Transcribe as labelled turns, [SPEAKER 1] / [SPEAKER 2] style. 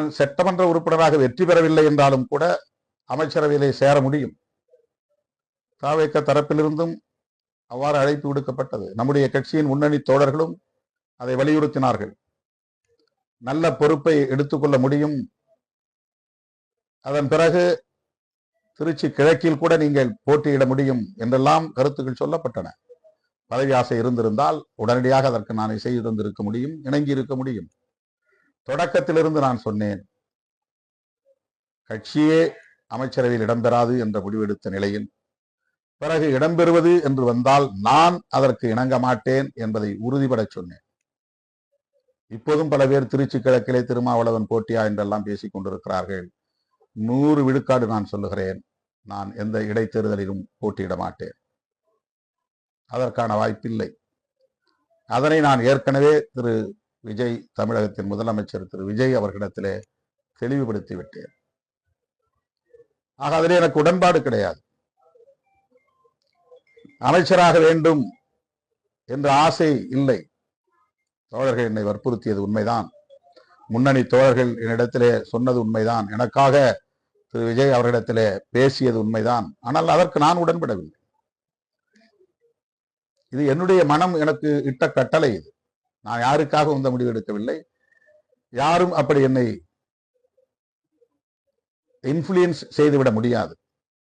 [SPEAKER 1] நான் சட்டமன்ற உறுப்பினராக வெற்றி பெறவில்லை என்றாலும் கூட அமைச்சரவையிலே சேர முடியும். தாவேக தரப்பிலிருந்தும் அவ்வாறு அழைப்பு விடுக்கப்பட்டது. நம்முடைய கட்சியின் முன்னணி தோழர்களும் அதை வலியுறுத்தினார்கள். நல்ல பொறுப்பை எடுத்துக்கொள்ள முடியும். அதன் பிறகு திருச்சி கிழக்கில் கூட நீங்கள் போட்டியிட முடியும் என்றெல்லாம் கருத்துக்கள் சொல்லப்பட்டன. பதவி ஆசை இருந்திருந்தால் உடனடியாக அதற்கு நான் இசை தந்திருக்க முடியும், இணங்கி இருக்க முடியும். தொடக்கத்திலிருந்து நான் சொன்னேன், கட்சியே அமைச்சரவையில் இடம்பெறாது என்ற முடிவெடுத்த நிலையில் பிறகு இடம்பெறுவது என்று வந்தால் நான் அதற்கு இணங்க மாட்டேன் என்பதை உறுதிபட சொன்னேன். இப்போதும் பல பேர் திருச்சி கிழக்கிலே திருமாவளவன் போட்டியா என்றெல்லாம் பேசிக் கொண்டிருக்கிறார்கள். 100 விழுக்காடு நான் சொல்லுகிறேன், நான் எந்த இடைத்தேர்தலிலும் போட்டியிட மாட்டேன். அதற்கான வாய்ப்பில்லை. அதனை நான் ஏற்கனவே திரு விஜய், தமிழகத்தின் முதலமைச்சர் திரு விஜய் அவர்களிடத்திலே தெளிவுபடுத்தி விட்டேன். ஆக அதிலே எனக்கு உடன்பாடு கிடையாது. அமைச்சராக வேண்டும் என்ற ஆசை இல்லை. தோழர்கள் என்னை வற்புறுத்தியது உண்மைதான். முன்னணி தோழர்கள் என்னிடத்திலே சொன்னது உண்மைதான். எனக்காக திரு விஜய் அவர்களிடத்திலே பேசியது உண்மைதான். ஆனால் அதற்கு நான் உடன்படவில்லை. இது என்னுடைய மனம் எனக்கு இட்ட கட்டளை. இது நான் யாருக்காக இந்த முடிவு எடுக்கவில்லை. யாரும் அப்படி என்னை இன்ஃப்ளூயன்ஸ் செய்துவிட முடியாது.